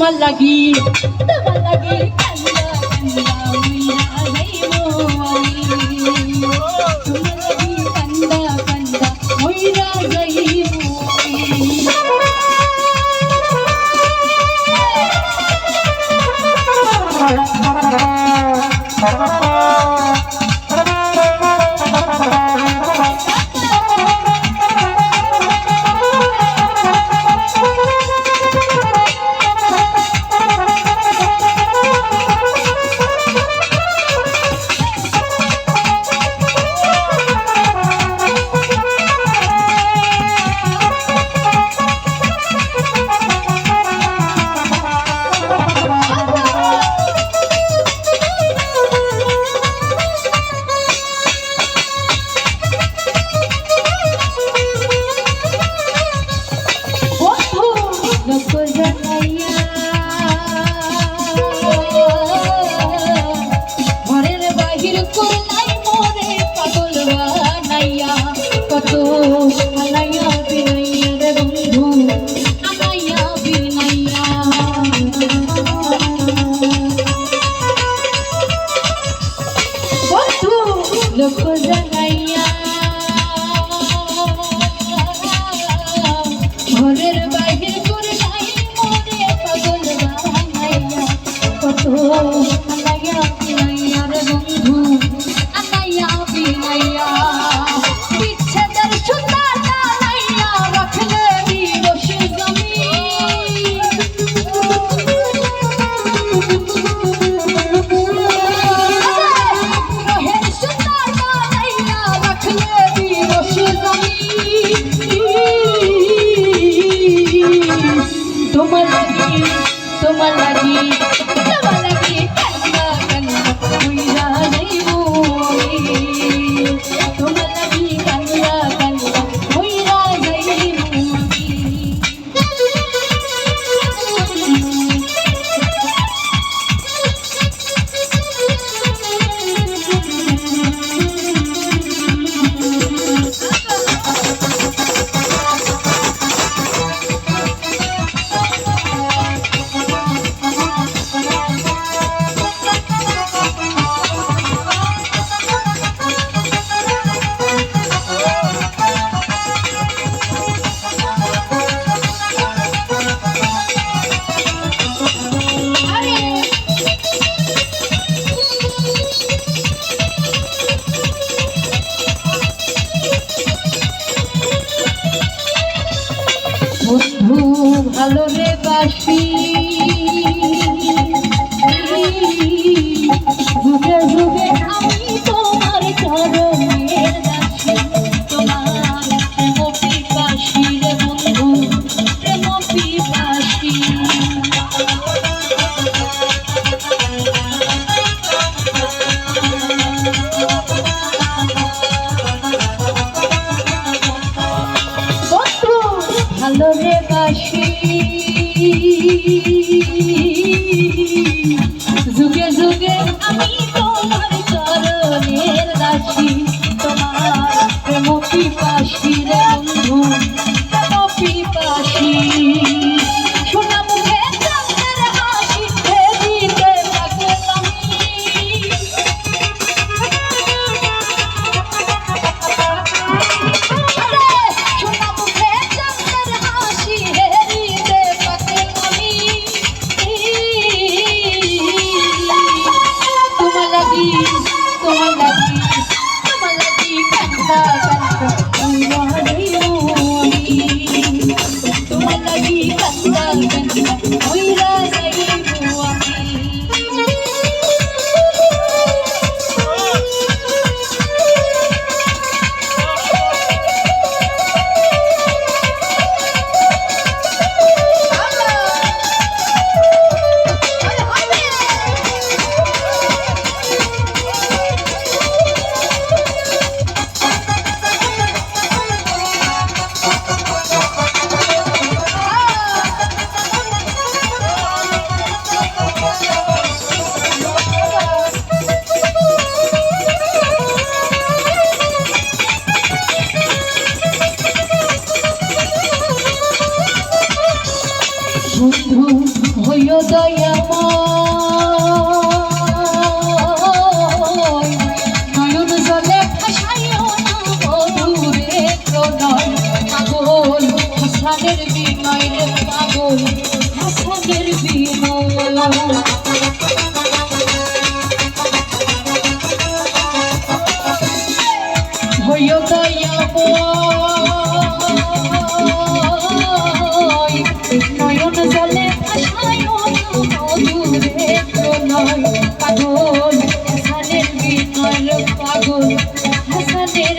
তোমার লাগি কান্দা কান্দা উইরা যাইবো তোমার লাগি কান্দা কান্দা উইরা যাইবো ঘরের বাহির করলাই মোরে পাগল বানাইয়া কত আনাইয়া বিনাইয়া রে বন্ধু আনাইয়া বিনাইয়া বন্ধু লোক জানাইয়া ঘরের বাহির করলাই মোরে পাগল বানাইয়া কত আনাইয়া বিনাইয়া রে বন্ধু আনাইয়া বিনাইয়া বিচ্ছেদের সুতা টানাইয়া রাখলে বিরস জমি রহের সুতা টানাইয়া রাখলে বিরস জমি তোমার লাগি তোমার লাগি তোমার লাগি কান্না কান্না উইরা যাইবো তোমার লাগি কান্না কান্না উইরা যাইবো বন্ধু ভালো রে বাসি যুগে যুগে আমি তোমার চরণের দাসী তোমার প্রেম পিপাসী রে বন্ধু প্রেম পিপাসী বন্ধু ভালো রে বাসি হইও দয়াময় নয়ন জলে ভাসায় মধুরে প্রণয় পাগল হাসানের বিনয় পাগল হাসানের